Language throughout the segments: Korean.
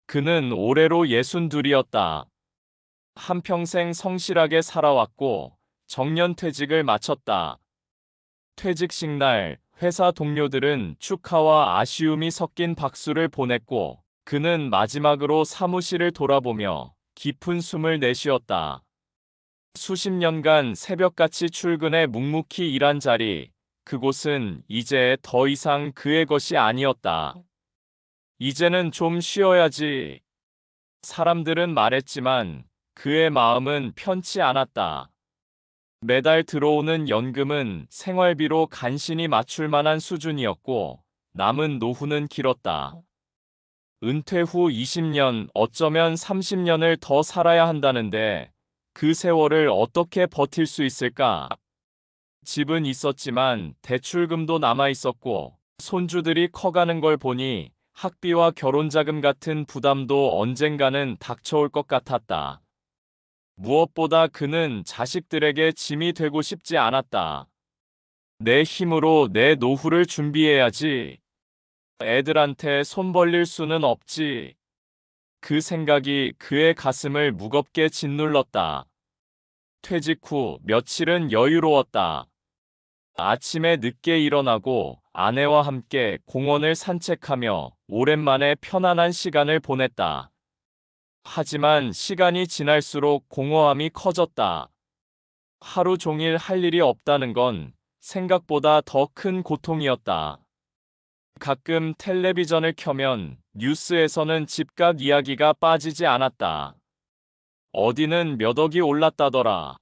그는 올해로 62이었다. 한평생 성실하게 살아왔고 정년퇴직을 마쳤다. 퇴직식 날 회사 동료들은 축하와 아쉬움이 섞인 박수를 보냈고 그는 마지막으로 사무실을 돌아보며 깊은 숨을 내쉬었다. 수십 년간 새벽같이 출근해 묵묵히 일한 자리, 그곳은 이제 더 이상 그의 것이 아니었다. 이제는 좀 쉬어야지. 사람들은 말했지만 그의 마음은 편치 않았다. 매달 들어오는 연금은 생활비로 간신히 맞출 만한 수준이었고 남은 노후는 길었다. 은퇴 후 20년, 어쩌면 30년을 더 살아야 한다는데 그 세월을 어떻게 버틸 수 있을까? 집은 있었지만 대출금도 남아 있었고 손주들이 커가는 걸 보니 학비와 결혼자금 같은 부담도 언젠가는 닥쳐올 것 같았다. 무엇보다 그는 자식들에게 짐이 되고 싶지 않았다. 내 힘으로 내 노후를 준비해야지. 애들한테 손 벌릴 수는 없지. 그 생각이 그의 가슴을 무겁게 짓눌렀다. 퇴직 후 며칠은 여유로웠다. 아침에 늦게 일어나고 아내와 함께 공원을 산책하며 오랜만에 편안한 시간을 보냈다. 하지만 시간이 지날수록 공허함이 커졌다. 하루 종일 할 일이 없다는 건 생각보다 더 큰 고통이었다. 가끔 텔레비전을 켜면 뉴스에서는 집값 이야기가 빠지지 않았다. 어디는 몇 억이 올랐다더라.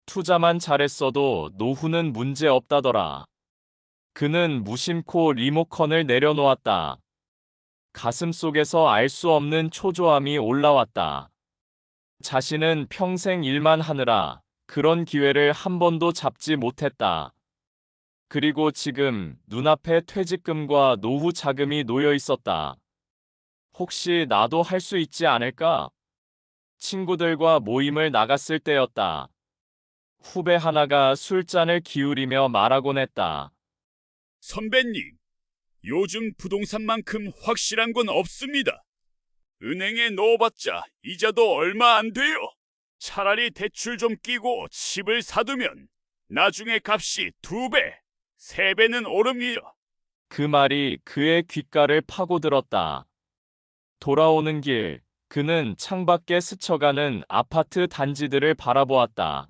투자만 잘했어도 노후는 문제 없다더라. 그는 무심코 리모컨을 내려놓았다. 가슴속에서 알 수 없는 초조함이 올라왔다. 자신은 평생 일만 하느라 그런 기회를 한 번도 잡지 못했다. 그리고 지금 눈앞에 퇴직금과 노후 자금이 놓여 있었다. 혹시 나도 할 수 있지 않을까? 친구들과 모임을 나갔을 때였다. 후배 하나가 술잔을 기울이며 말하곤 했다. 선배님, 요즘 부동산만큼 확실한 건 없습니다. 은행에 넣어봤자 이자도 얼마 안 돼요. 차라리 대출 좀 끼고 집을 사두면 나중에 값이 2배, 3배는 오릅니다. 그 말이 그의 귓가를 파고들었다. 돌아오는 길, 그는 창밖에 스쳐가는 아파트 단지들을 바라보았다.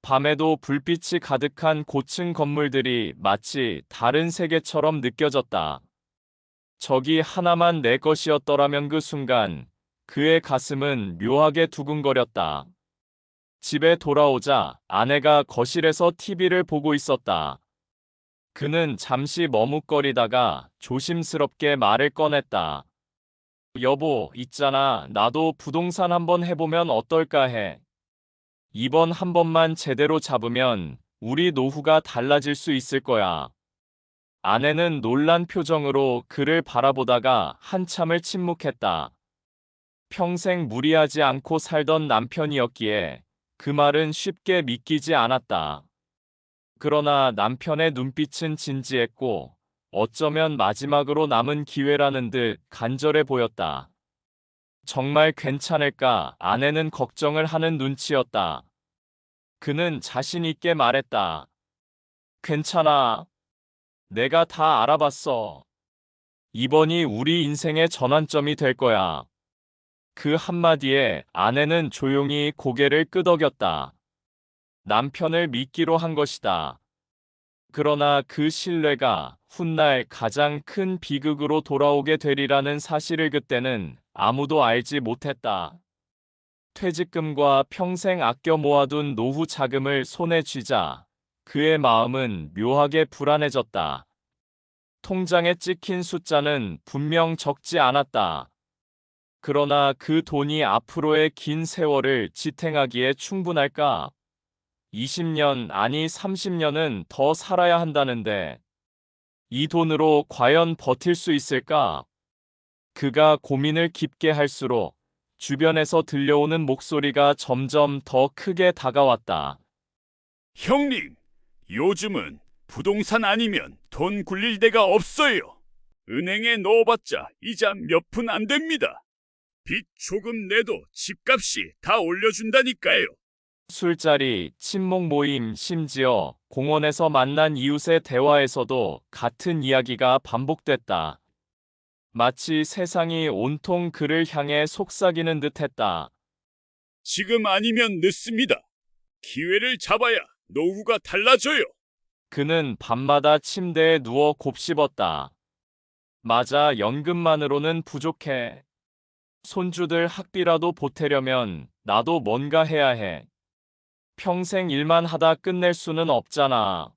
밤에도 불빛이 가득한 고층 건물들이 마치 다른 세계처럼 느껴졌다. 저기 하나만 내 것이었더라면 그 순간 그의 가슴은 묘하게 두근거렸다. 집에 돌아오자 아내가 거실에서 TV를 보고 있었다. 그는 잠시 머뭇거리다가 조심스럽게 말을 꺼냈다. 여보, 있잖아. 나도 부동산 한번 해보면 어떨까 해. 이번 한 번만 제대로 잡으면 우리 노후가 달라질 수 있을 거야. 아내는 놀란 표정으로 그를 바라보다가 한참을 침묵했다. 평생 무리하지 않고 살던 남편이었기에 그 말은 쉽게 믿기지 않았다. 그러나 남편의 눈빛은 진지했고 어쩌면 마지막으로 남은 기회라는 듯 간절해 보였다. 정말 괜찮을까? 아내는 걱정을 하는 눈치였다. 그는 자신 있게 말했다. 괜찮아. 내가 다 알아봤어. 이번이 우리 인생의 전환점이 될 거야. 그 한마디에 아내는 조용히 고개를 끄덕였다. 남편을 믿기로 한 것이다. 그러나 그 신뢰가 훗날 가장 큰 비극으로 돌아오게 되리라는 사실을 그때는 아무도 알지 못했다. 퇴직금과 평생 아껴 모아둔 노후 자금을 손에 쥐자 그의 마음은 묘하게 불안해졌다. 통장에 찍힌 숫자는 분명 적지 않았다. 그러나 그 돈이 앞으로의 긴 세월을 지탱하기에 충분할까? 20년, 아니 30년은 더 살아야 한다는데 이 돈으로 과연 버틸 수 있을까? 그가 고민을 깊게 할수록 주변에서 들려오는 목소리가 점점 더 크게 다가왔다. 형님, 요즘은 부동산 아니면 돈 굴릴 데가 없어요. 은행에 넣어봤자 이자 몇 푼 안 됩니다. 빚 조금 내도 집값이 다 올려준다니까요. 술자리, 친목 모임, 심지어 공원에서 만난 이웃의 대화에서도 같은 이야기가 반복됐다. 마치 세상이 온통 그를 향해 속삭이는 듯했다. 지금 아니면 늦습니다. 기회를 잡아야 노후가 달라져요. 그는 밤마다 침대에 누워 곱씹었다. 맞아, 연금만으로는 부족해. 손주들 학비라도 보태려면 나도 뭔가 해야 해. 평생 일만 하다 끝낼 수는 없잖아.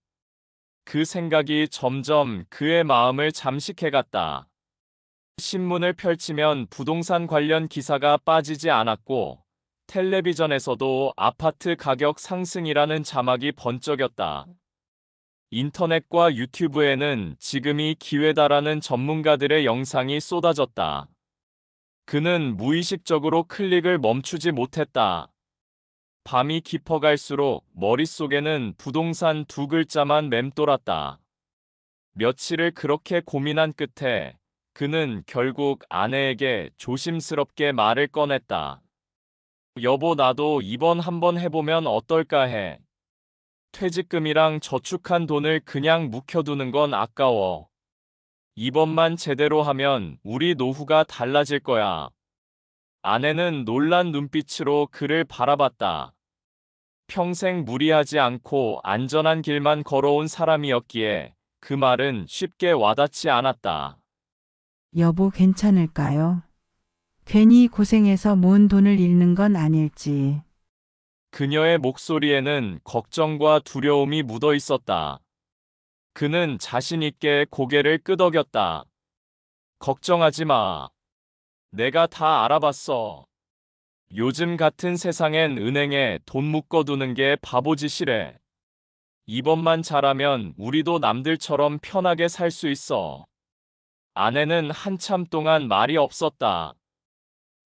그 생각이 점점 그의 마음을 잠식해갔다. 신문을 펼치면 부동산 관련 기사가 빠지지 않았고, 텔레비전에서도 아파트 가격 상승이라는 자막이 번쩍였다. 인터넷과 유튜브에는 지금이 기회다라는 전문가들의 영상이 쏟아졌다. 그는 무의식적으로 클릭을 멈추지 못했다. 밤이 깊어갈수록 머릿속에는 부동산 두 글자만 맴돌았다. 며칠을 그렇게 고민한 끝에 그는 결국 아내에게 조심스럽게 말을 꺼냈다. 여보, 나도 이번 한번 해보면 어떨까 해. 퇴직금이랑 저축한 돈을 그냥 묵혀두는 건 아까워. 이번만 제대로 하면 우리 노후가 달라질 거야. 아내는 놀란 눈빛으로 그를 바라봤다. 평생 무리하지 않고 안전한 길만 걸어온 사람이었기에 그 말은 쉽게 와닿지 않았다. 여보, 괜찮을까요? 괜히 고생해서 모은 돈을 잃는 건 아닐지. 그녀의 목소리에는 걱정과 두려움이 묻어 있었다. 그는 자신 있게 고개를 끄덕였다. 걱정하지 마. 내가 다 알아봤어. 요즘 같은 세상엔 은행에 돈 묶어두는 게 바보짓이래. 이번만 잘하면 우리도 남들처럼 편하게 살 수 있어. 아내는 한참 동안 말이 없었다.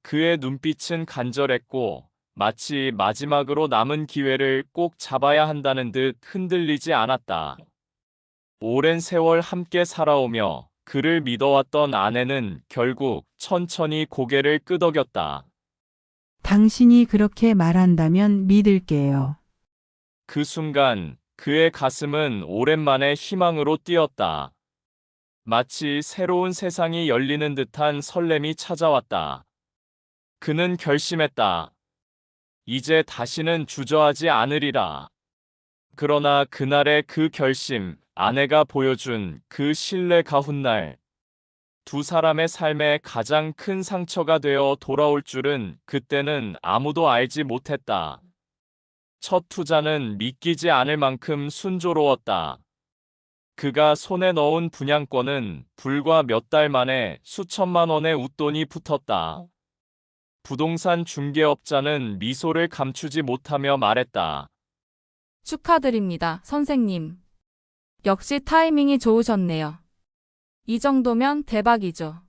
그의 눈빛은 간절했고 마치 마지막으로 남은 기회를 꼭 잡아야 한다는 듯 흔들리지 않았다. 오랜 세월 함께 살아오며 그를 믿어왔던 아내는 결국 천천히 고개를 끄덕였다. 당신이 그렇게 말한다면 믿을게요. 그 순간 그의 가슴은 오랜만에 희망으로 뛰었다. 마치 새로운 세상이 열리는 듯한 설렘이 찾아왔다. 그는 결심했다. 이제 다시는 주저하지 않으리라. 그러나 그날의 그 결심, 아내가 보여준 그 신뢰 가훈 날, 두 사람의 삶에 가장 큰 상처가 되어 돌아올 줄은 그때는 아무도 알지 못했다. 첫 투자는 믿기지 않을 만큼 순조로웠다. 그가 손에 넣은 분양권은 불과 몇 달 만에 수천만 원의 웃돈이 붙었다. 부동산 중개업자는 미소를 감추지 못하며 말했다. 축하드립니다, 선생님. 역시 타이밍이 좋으셨네요. 이 정도면 대박이죠.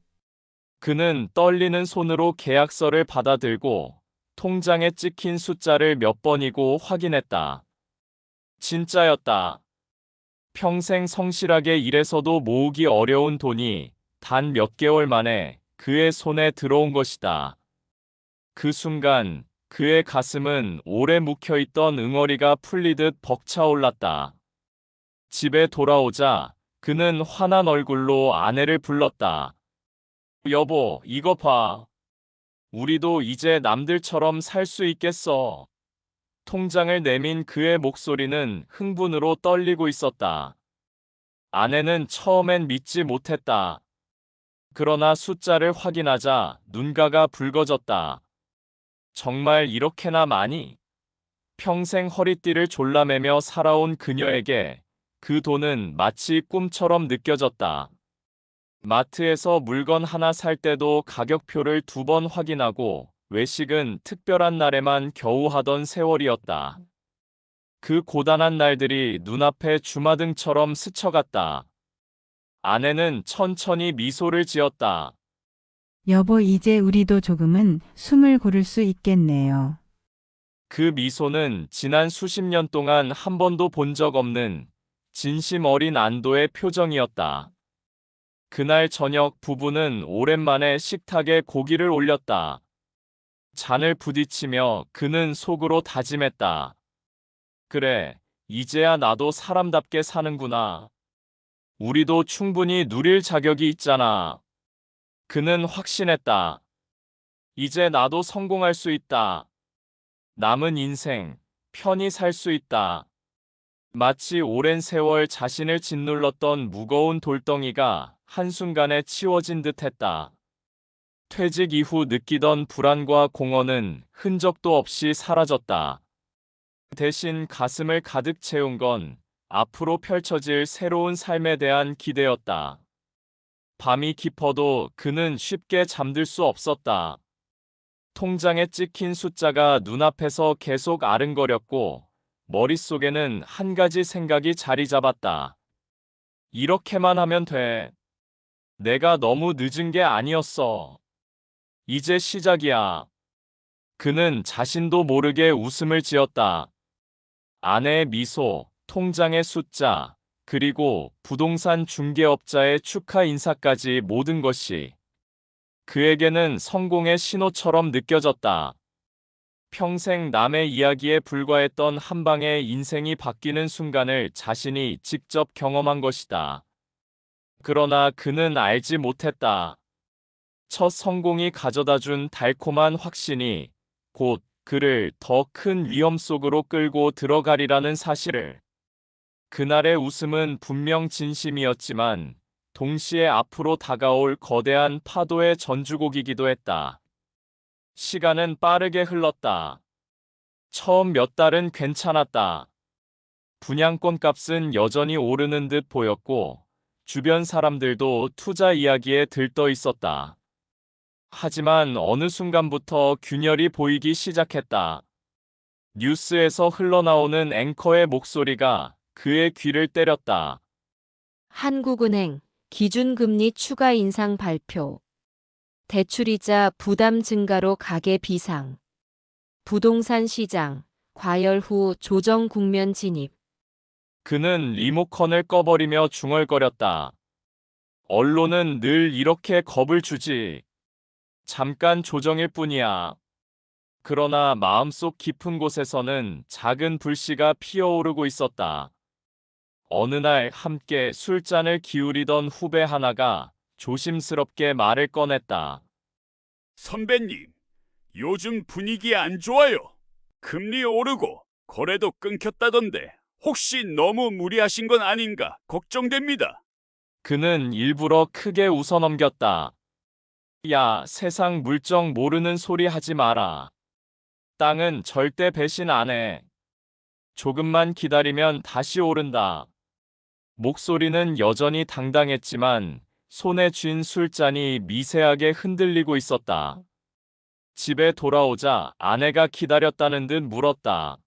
그는 떨리는 손으로 계약서를 받아들고 통장에 찍힌 숫자를 몇 번이고 확인했다. 진짜였다. 평생 성실하게 일해서도 모으기 어려운 돈이 단 몇 개월 만에 그의 손에 들어온 것이다. 그 순간 그의 가슴은 오래 묵혀있던 응어리가 풀리듯 벅차올랐다. 집에 돌아오자 그는 환한 얼굴로 아내를 불렀다. 여보, 이거 봐. 우리도 이제 남들처럼 살 수 있겠어. 통장을 내민 그의 목소리는 흥분으로 떨리고 있었다. 아내는 처음엔 믿지 못했다. 그러나 숫자를 확인하자 눈가가 붉어졌다. 정말 이렇게나 많이? 평생 허리띠를 졸라매며 살아온 그녀에게 그 돈은 마치 꿈처럼 느껴졌다. 마트에서 물건 하나 살 때도 가격표를 2번 확인하고 외식은 특별한 날에만 겨우 하던 세월이었다. 그 고단한 날들이 눈앞에 주마등처럼 스쳐갔다. 아내는 천천히 미소를 지었다. 여보, 이제 우리도 조금은 숨을 고를 수 있겠네요. 그 미소는 지난 수십 년 동안 한 번도 본 적 없는 진심 어린 안도의 표정이었다. 그날 저녁 부부는 오랜만에 식탁에 고기를 올렸다. 잔을 부딪히며 그는 속으로 다짐했다. 그래, 이제야 나도 사람답게 사는구나. 우리도 충분히 누릴 자격이 있잖아. 그는 확신했다. 이제 나도 성공할 수 있다. 남은 인생, 편히 살 수 있다. 마치 오랜 세월 자신을 짓눌렀던 무거운 돌덩이가 한순간에 치워진 듯했다. 퇴직 이후 느끼던 불안과 공허는 흔적도 없이 사라졌다. 대신 가슴을 가득 채운 건 앞으로 펼쳐질 새로운 삶에 대한 기대였다. 밤이 깊어도 그는 쉽게 잠들 수 없었다. 통장에 찍힌 숫자가 눈앞에서 계속 아른거렸고 머릿속에는 한 가지 생각이 자리 잡았다. 이렇게만 하면 돼. 내가 너무 늦은 게 아니었어. 이제 시작이야. 그는 자신도 모르게 웃음을 지었다. 아내의 미소, 통장의 숫자, 그리고 부동산 중개업자의 축하 인사까지 모든 것이 그에게는 성공의 신호처럼 느껴졌다. 평생 남의 이야기에 불과했던 한 방에 인생이 바뀌는 순간을 자신이 직접 경험한 것이다. 그러나 그는 알지 못했다. 첫 성공이 가져다준 달콤한 확신이 곧 그를 더 큰 위험 속으로 끌고 들어가리라는 사실을. 그날의 웃음은 분명 진심이었지만 동시에 앞으로 다가올 거대한 파도의 전주곡이기도 했다. 시간은 빠르게 흘렀다. 처음 몇 달은 괜찮았다. 분양권 값은 여전히 오르는 듯 보였고 주변 사람들도 투자 이야기에 들떠 있었다. 하지만 어느 순간부터 균열이 보이기 시작했다. 뉴스에서 흘러나오는 앵커의 목소리가 그의 귀를 때렸다. 한국은행 기준금리 추가 인상 발표. 대출이자 부담 증가로 가계 비상. 부동산 시장 과열 후 조정 국면 진입. 그는 리모컨을 꺼버리며 중얼거렸다. 언론은 늘 이렇게 겁을 주지. 잠깐 조정일 뿐이야. 그러나 마음속 깊은 곳에서는 작은 불씨가 피어오르고 있었다. 어느 날 함께 술잔을 기울이던 후배 하나가 조심스럽게 말을 꺼냈다. 선배님, 요즘 분위기 안 좋아요. 금리 오르고 거래도 끊겼다던데 혹시 너무 무리하신 건 아닌가 걱정됩니다. 그는 일부러 크게 웃어넘겼다. 야, 세상 물정 모르는 소리 하지 마라. 땅은 절대 배신 안 해. 조금만 기다리면 다시 오른다. 목소리는 여전히 당당했지만 손에 쥔 술잔이 미세하게 흔들리고 있었다. 집에 돌아오자 아내가 기다렸다는 듯 물었다.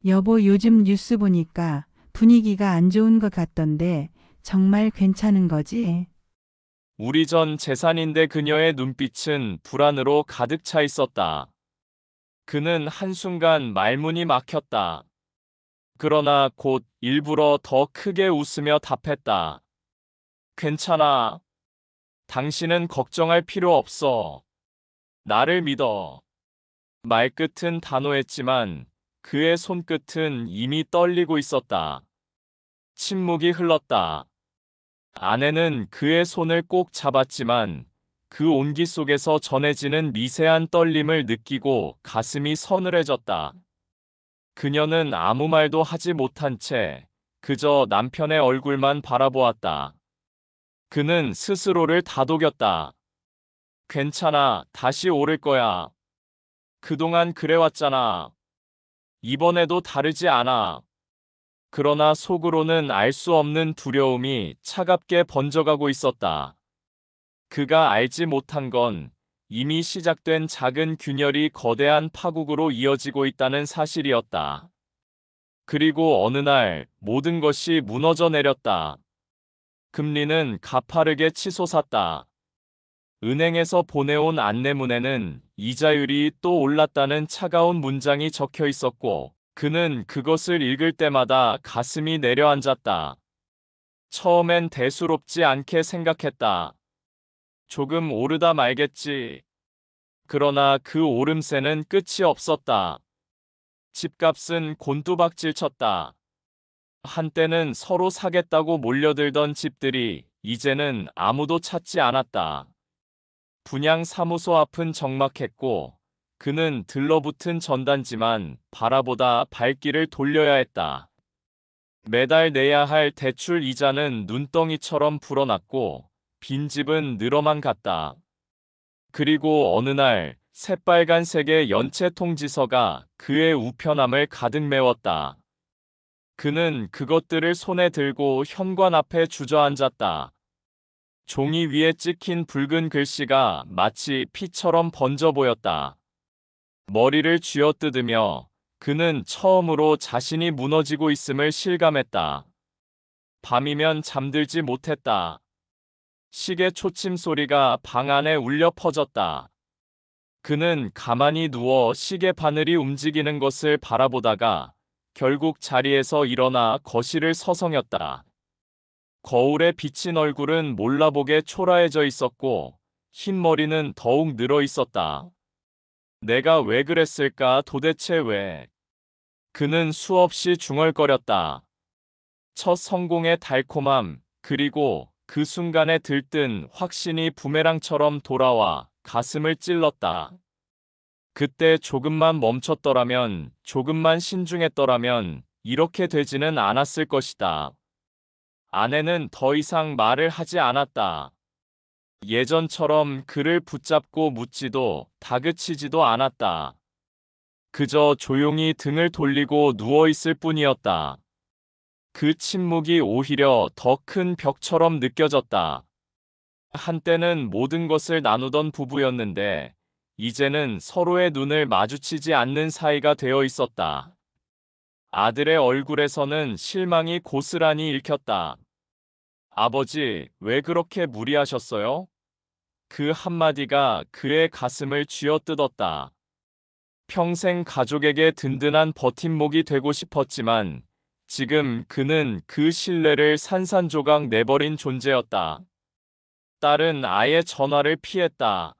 여보, 요즘 뉴스 보니까 분위기가 안 좋은 것 같던데 정말 괜찮은 거지? 우리 전 재산인데 그녀의 눈빛은 불안으로 가득 차 있었다. 그는 한순간 말문이 막혔다. 그러나 곧 일부러 더 크게 웃으며 답했다. 괜찮아. 당신은 걱정할 필요 없어. 나를 믿어. 말끝은 단호했지만 그의 손끝은 이미 떨리고 있었다. 침묵이 흘렀다. 아내는 그의 손을 꼭 잡았지만 그 온기 속에서 전해지는 미세한 떨림을 느끼고 가슴이 서늘해졌다. 그녀는 아무 말도 하지 못한 채 그저 남편의 얼굴만 바라보았다. 그는 스스로를 다독였다. 괜찮아, 다시 오를 거야. 그동안 그래왔잖아. 이번에도 다르지 않아. 그러나 속으로는 알 수 없는 두려움이 차갑게 번져가고 있었다. 그가 알지 못한 건 이미 시작된 작은 균열이 거대한 파국으로 이어지고 있다는 사실이었다. 그리고 어느 날 모든 것이 무너져 내렸다. 금리는 가파르게 치솟았다. 은행에서 보내온 안내문에는 이자율이 또 올랐다는 차가운 문장이 적혀 있었고, 그는 그것을 읽을 때마다 가슴이 내려앉았다. 처음엔 대수롭지 않게 생각했다. 조금 오르다 말겠지. 그러나 그 오름세는 끝이 없었다. 집값은 곤두박질 쳤다. 한때는 서로 사겠다고 몰려들던 집들이 이제는 아무도 찾지 않았다. 분양 사무소 앞은 적막했고 그는 들러붙은 전단지만 바라보다 발길을 돌려야 했다. 매달 내야 할 대출 이자는 눈덩이처럼 불어났고 빈집은 늘어만 갔다. 그리고 어느 날 새빨간색의 연체 통지서가 그의 우편함을 가득 메웠다. 그는 그것들을 손에 들고 현관 앞에 주저앉았다. 종이 위에 찍힌 붉은 글씨가 마치 피처럼 번져 보였다. 머리를 쥐어뜯으며 그는 처음으로 자신이 무너지고 있음을 실감했다. 밤이면 잠들지 못했다. 시계 초침 소리가 방 안에 울려 퍼졌다. 그는 가만히 누워 시계 바늘이 움직이는 것을 바라보다가 결국 자리에서 일어나 거실을 서성였다. 거울에 비친 얼굴은 몰라보게 초라해져 있었고 흰 머리는 더욱 늘어 있었다. 내가 왜 그랬을까 도대체 왜? 그는 수없이 중얼거렸다. 첫 성공의 달콤함, 그리고 그 순간에 들뜬 확신이 부메랑처럼 돌아와 가슴을 찔렀다. 그때 조금만 멈췄더라면, 조금만 신중했더라면 이렇게 되지는 않았을 것이다. 아내는 더 이상 말을 하지 않았다. 예전처럼 그를 붙잡고 묻지도 다그치지도 않았다. 그저 조용히 등을 돌리고 누워있을 뿐이었다. 그 침묵이 오히려 더 큰 벽처럼 느껴졌다. 한때는 모든 것을 나누던 부부였는데 이제는 서로의 눈을 마주치지 않는 사이가 되어 있었다. 아들의 얼굴에서는 실망이 고스란히 읽혔다. 아버지, 왜 그렇게 무리하셨어요? 그 한마디가 그의 가슴을 쥐어뜯었다. 평생 가족에게 든든한 버팀목이 되고 싶었지만 지금 그는 그 신뢰를 산산조각 내버린 존재였다. 딸은 아예 전화를 피했다.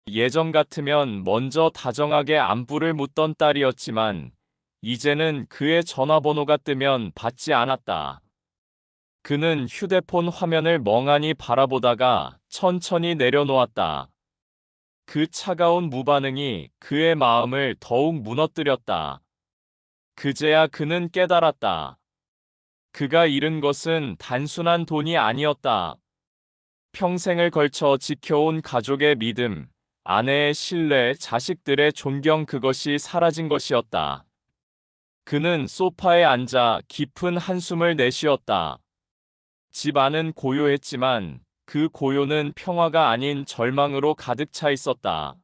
예전 같으면 먼저 다정하게 안부를 묻던 딸이었지만 이제는 그의 전화번호가 뜨면 받지 않았다. 그는 휴대폰 화면을 멍하니 바라보다가 천천히 내려놓았다. 그 차가운 무반응이 그의 마음을 더욱 무너뜨렸다. 그제야 그는 깨달았다. 그가 잃은 것은 단순한 돈이 아니었다. 평생을 걸쳐 지켜온 가족의 믿음, 아내의 신뢰, 자식들의 존경, 그것이 사라진 것이었다. 그는 소파에 앉아 깊은 한숨을 내쉬었다. 집 안은 고요했지만 그 고요는 평화가 아닌 절망으로 가득 차 있었다.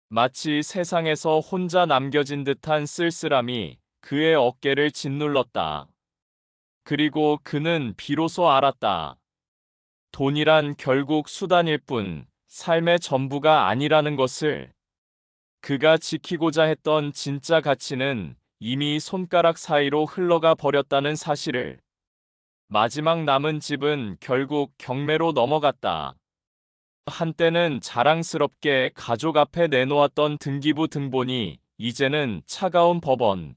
마치 세상에서 혼자 남겨진 듯한 쓸쓸함이 그의 어깨를 짓눌렀다. 그리고 그는 비로소 알았다. 돈이란 결국 수단일 뿐 삶의 전부가 아니라는 것을. 그가 지키고자 했던 진짜 가치는 이미 손가락 사이로 흘러가 버렸다는 사실을. 마지막 남은 집은 결국 경매로 넘어갔다. 한때는 자랑스럽게 가족 앞에 내놓았던 등기부 등본이 이제는 차가운 법원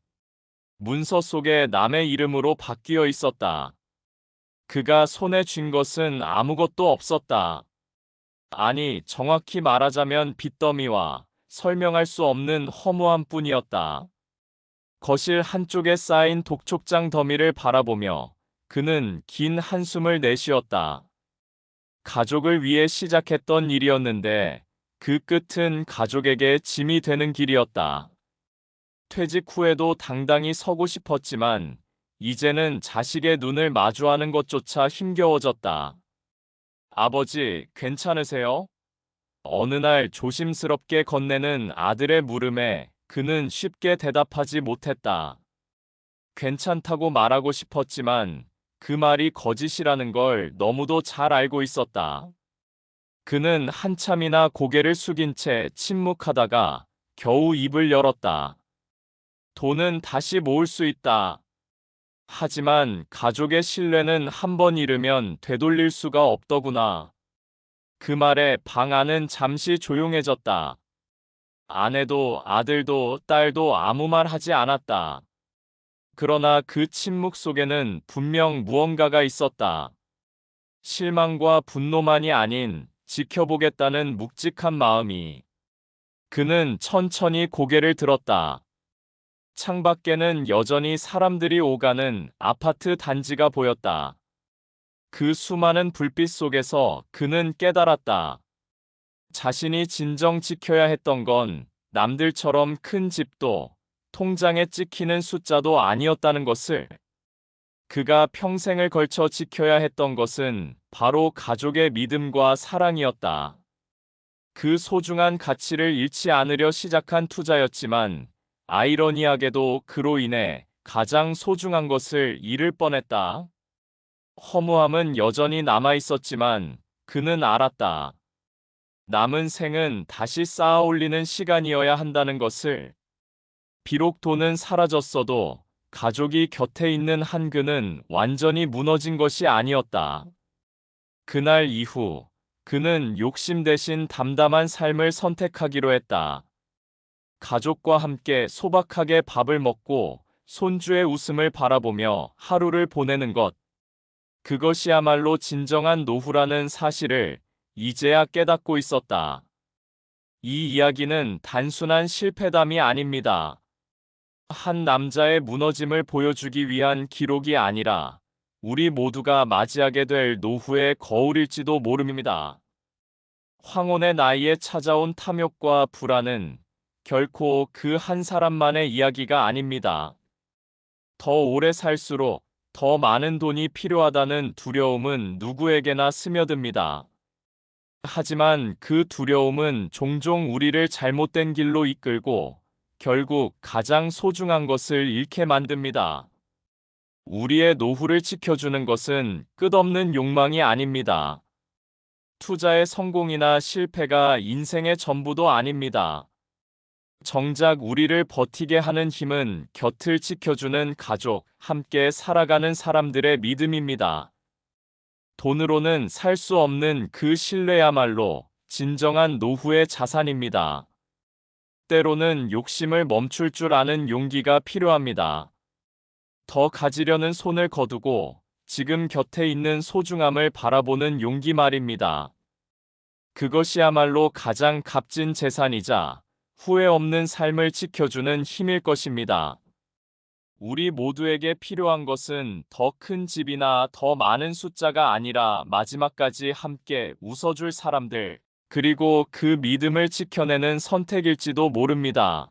문서 속에 남의 이름으로 바뀌어 있었다. 그가 손에 쥔 것은 아무것도 없었다. 아니, 정확히 말하자면 빚더미와 설명할 수 없는 허무함 뿐이었다. 거실 한쪽에 쌓인 독촉장 더미를 바라보며 그는 긴 한숨을 내쉬었다. 가족을 위해 시작했던 일이었는데 그 끝은 가족에게 짐이 되는 길이었다. 퇴직 후에도 당당히 서고 싶었지만 이제는 자식의 눈을 마주하는 것조차 힘겨워졌다. 아버지, 괜찮으세요? 어느 날 조심스럽게 건네는 아들의 물음에 그는 쉽게 대답하지 못했다. 괜찮다고 말하고 싶었지만 그 말이 거짓이라는 걸 너무도 잘 알고 있었다. 그는 한참이나 고개를 숙인 채 침묵하다가 겨우 입을 열었다. 돈은 다시 모을 수 있다. 하지만 가족의 신뢰는 한 번 잃으면 되돌릴 수가 없더구나. 그 말에 방 안은 잠시 조용해졌다. 아내도 아들도 딸도 아무 말 하지 않았다. 그러나 그 침묵 속에는 분명 무언가가 있었다. 실망과 분노만이 아닌 지켜보겠다는 묵직한 마음이. 그는 천천히 고개를 들었다. 창밖에는 여전히 사람들이 오가는 아파트 단지가 보였다. 그 수많은 불빛 속에서 그는 깨달았다. 자신이 진정 지켜야 했던 건 남들처럼 큰 집도 통장에 찍히는 숫자도 아니었다는 것을. 그가 평생을 걸쳐 지켜야 했던 것은 바로 가족의 믿음과 사랑이었다. 그 소중한 가치를 잃지 않으려 시작한 투자였지만 아이러니하게도 그로 인해 가장 소중한 것을 잃을 뻔했다. 허무함은 여전히 남아 있었지만 그는 알았다. 남은 생은 다시 쌓아 올리는 시간이어야 한다는 것을. 비록 돈은 사라졌어도 가족이 곁에 있는 한 그는 완전히 무너진 것이 아니었다. 그날 이후 그는 욕심 대신 담담한 삶을 선택하기로 했다. 가족과 함께 소박하게 밥을 먹고 손주의 웃음을 바라보며 하루를 보내는 것. 그것이야말로 진정한 노후라는 사실을 이제야 깨닫고 있었다. 이 이야기는 단순한 실패담이 아닙니다. 한 남자의 무너짐을 보여주기 위한 기록이 아니라 우리 모두가 맞이하게 될 노후의 거울일지도 모릅니다. 황혼의 나이에 찾아온 탐욕과 불안은 결코 그 한 사람만의 이야기가 아닙니다. 더 오래 살수록 더 많은 돈이 필요하다는 두려움은 누구에게나 스며듭니다. 하지만 그 두려움은 종종 우리를 잘못된 길로 이끌고 결국 가장 소중한 것을 잃게 만듭니다. 우리의 노후를 지켜주는 것은 끝없는 욕망이 아닙니다. 투자의 성공이나 실패가 인생의 전부도 아닙니다. 정작 우리를 버티게 하는 힘은 곁을 지켜주는 가족, 함께 살아가는 사람들의 믿음입니다. 돈으로는 살 수 없는 그 신뢰야말로 진정한 노후의 자산입니다. 때로는 욕심을 멈출 줄 아는 용기가 필요합니다. 더 가지려는 손을 거두고 지금 곁에 있는 소중함을 바라보는 용기 말입니다. 그것이야말로 가장 값진 재산이자 후회 없는 삶을 지켜주는 힘일 것입니다. 우리 모두에게 필요한 것은 더 큰 집이나 더 많은 숫자가 아니라 마지막까지 함께 웃어줄 사람들, 그리고 그 믿음을 지켜내는 선택일지도 모릅니다.